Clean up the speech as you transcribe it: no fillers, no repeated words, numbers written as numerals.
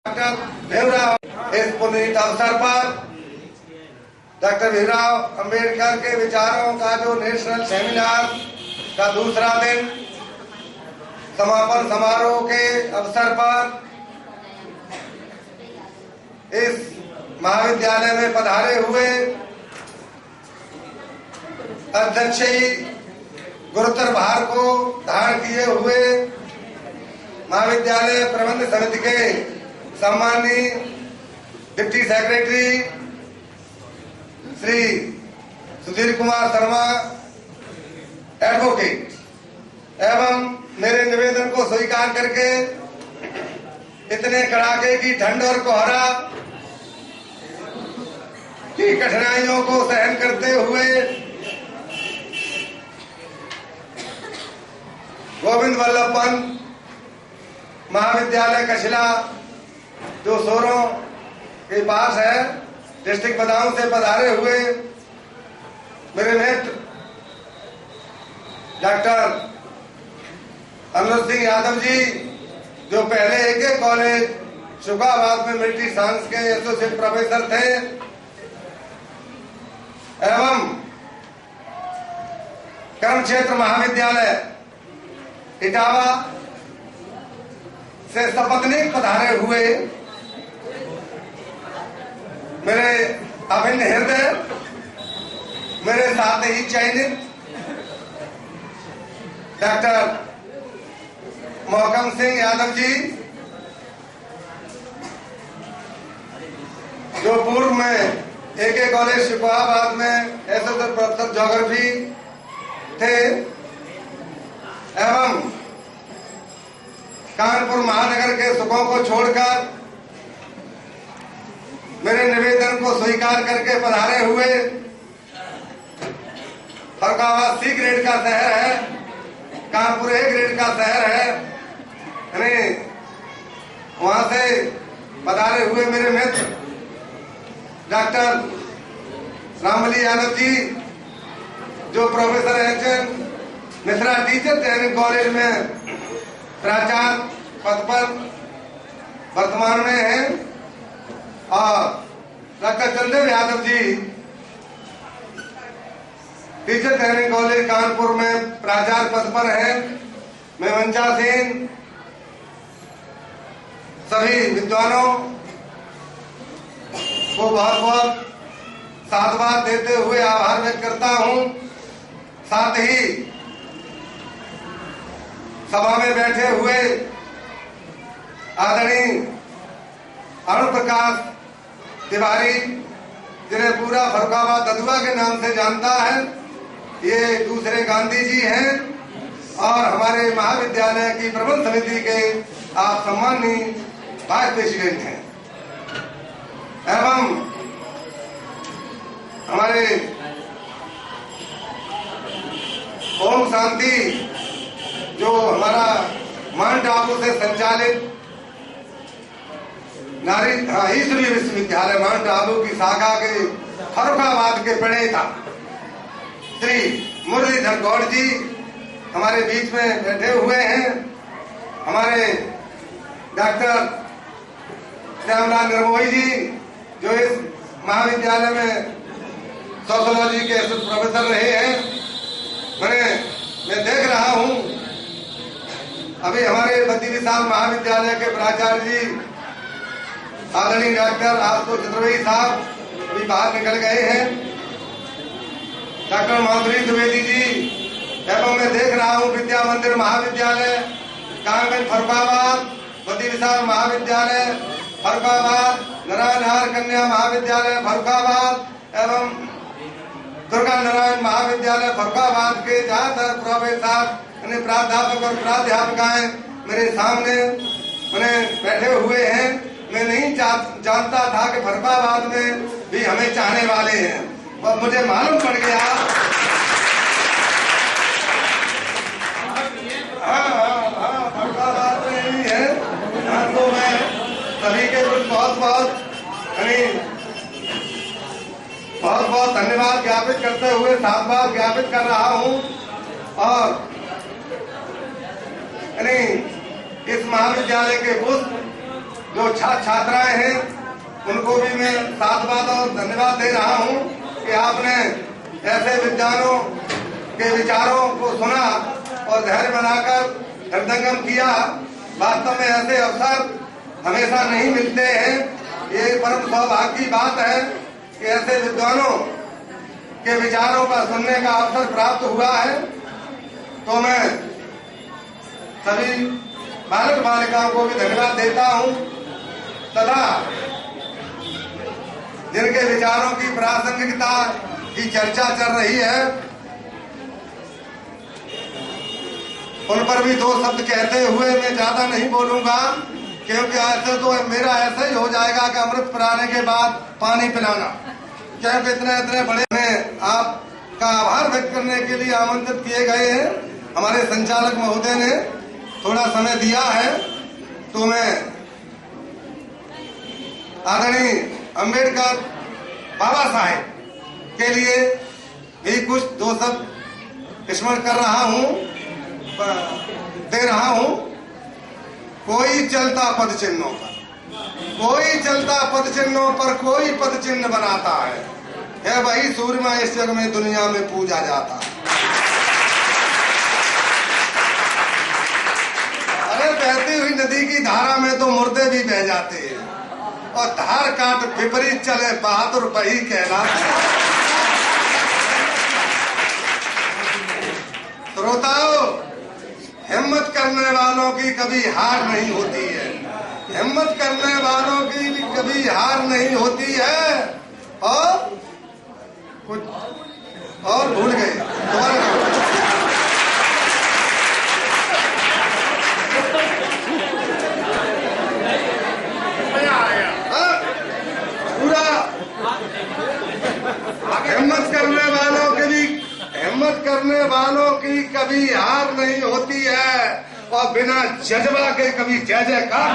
Doctor Bhimrao इस पुनीत अवसर पर डॉक्टर भीमराव अंबेडकर के विचारों का जो नेशनल सेमिनार का दूसरा दिन समापन समारोह के अवसर पर इस महाविद्यालय में पधारे हुए अध्यक्ष गुरुतर भार को धारण किए हुए महाविद्यालय प्रबंध समिति के सम्माननीय deputy secretary Shri Sudhir Kumar Sharma advocate एवं मेरे निवेदन को स्वीकार करके इतने कड़ाके की ठंड और कोहरा की कठिनाइयों को सहन करते हुए गोविंद वल्लभ पंत महाविद्यालय कशिला जो सोरों के पास है डिस्ट्रिक्ट बदाऊं से पधारे हुए मेरे मित्र डॉक्टर अनुज सिंह यादव जी जो पहले एक कॉलेज शुकाबाद में मिलिट्री साइंस के एसोसिएट प्रोफेसर थे एवं कर्म क्षेत्र महाविद्यालय इटावा से सपत्नीक पधारे हुए मेरे अभिन्न हृदय मेरे साथ ही चयनित डॉक्टर मोहकम सिंह यादव जी जो पूर्व में एक कॉलेज शुकाबाद में एसोसिएट प्रोफेसर ज्योग्राफी थे एवं कानपुर महानगर के सुखों को छोड़कर मेरे निवेदन को स्वीकार करके पधारे हुए फरुखाबाद सी ग्रेड का शहर है, कानपुर ए ग्रेड का शहर है, यानी वहां से पधारे हुए मेरे मित्र डॉक्टर रामबली यादव जी जो professor H Mishra teacher training college में प्राचार्य पद पर वर्तमान में हैं और doctor चंदेव Yadav ji teacher training college Kanpur में प्राचार्य पद पर हैं। मैं मंचा सेन सभी विद्वानों को बहुत बहुत साधुवाद देते हुए आभार व्यक्त करता हूं। साथ ही सभा में बैठे हुए आदरणीय अरुण प्रकाश तिवारी जिन्हें पूरा फरुखाबाद ददुआ के नाम से जानता है, ये दूसरे गांधी जी हैं और हमारे महाविद्यालय की प्रबंध समिति के आप सम्माननीय वाइस प्रेसिडेंट हैं एवं हमारे ओम शांति जो हमारा माउंट आबू से संचालित नारी ईश्वरीय विश्वविद्यालय माउंट आबू की शाखा के फरुखाबाद के प्रणेता श्री मुरलीधर गौड़ जी हमारे बीच में बैठे हुए हैं। हमारे डॉक्टर श्यामलाल निर्मोही जी जो इस महाविद्यालय में सोशियोलॉजी के प्रोफेसर रहे हैं। मैं देख रहा हूं अभी हमारे बद्दी विशाल महाविद्यालय के प्राचार्य जी आदरणीय डॉक्टर आशुतोष चतुर्वेदी साहब अभी बाहर निकल गए हैं। डॉक्टर माधुरी द्विवेदी जी एवं मैं देख रहा हूं विद्या मंदिर महाविद्यालय कांगन फरुखाबाद, बद्दी विशाल महाविद्यालय फरुखाबाद, नारायण हार कन्या महाविद्यालय फरुखाबाद एवं दुर्गा नारायण महाविद्यालय फरुखाबाद के ज्यादातर प्रोफेसर प्राध्यापक और प्राध्यापिकाएं मेरे सामने बैठे हुए हैं। मैं नहीं जानता था कि फरुखाबाद में भी हमें चाहने वाले हैं और मुझे मालूम पड़ गया। फरुखाबाद में ही है तो मैं सभी के कुछ बहुत बहुत धन्यवाद ज्ञापित करते हुए साधुवाद ज्ञापित कर रहा हूं और इस महाविद्यालय के पुष्प जो छात्राएं हैं उनको भी मैं साधुवाद और धन्यवाद दे रहा हूं कि आपने ऐसे विद्वानों के विचारों को सुना और धैर्य बनाकर हृदयंगम किया। वास्तव में ऐसे अवसर हमेशा नहीं मिलते हैं। ये परम सौभाग्य की बात है कि ऐसे विद्वानों के विचारों का सुनने का अवसर प्राप्त हुआ है। तो मैं सभी बालक बालिकाओं को भी धन्यवाद देता हूं तथा जिनके विचारों की प्रासंगिकता की चर्चा चल रही है उन पर भी दो शब्द कहते हुए मैं ज्यादा नहीं बोलूंगा, क्योंकि ऐसे तो मेरा ऐसा ही हो जाएगा कि अमृत पिलाने के बाद पानी पिलाना, क्योंकि इतने बड़े में आपका आभार व्यक्त करने के लिए आमंत्रित किए गए हैं। हमारे संचालक महोदय ने थोड़ा समय दिया है, तो मैं आदरणीय अंबेडकर बाबा साहेब के लिए भी कुछ दो शब्द स्मरण कर रहा हूं, दे रहा हूं। कोई चलता पद चिन्हों पर, कोई चलता पद चिन्हों पर कोई पद चिन्ह बनाता है वही सूर्यमा इस जग में दुनिया में पूजा जाता है। अरे बहती हुई नदी की धारा में तो मुर्दे भी बह जाते हैं और धार काट विपरीत चले बहादुर वही कहलाते हैं। श्रोताओं, हिम्मत करने वालों की कभी हार नहीं होती है, हिम्मत करने वालों की भी कभी हार नहीं होती है। और कुछ और भूल गए, दोबारा हिम्मत करने वालों की कभी हार नहीं होती है और बिना जज्बा के कभी जय जयकार।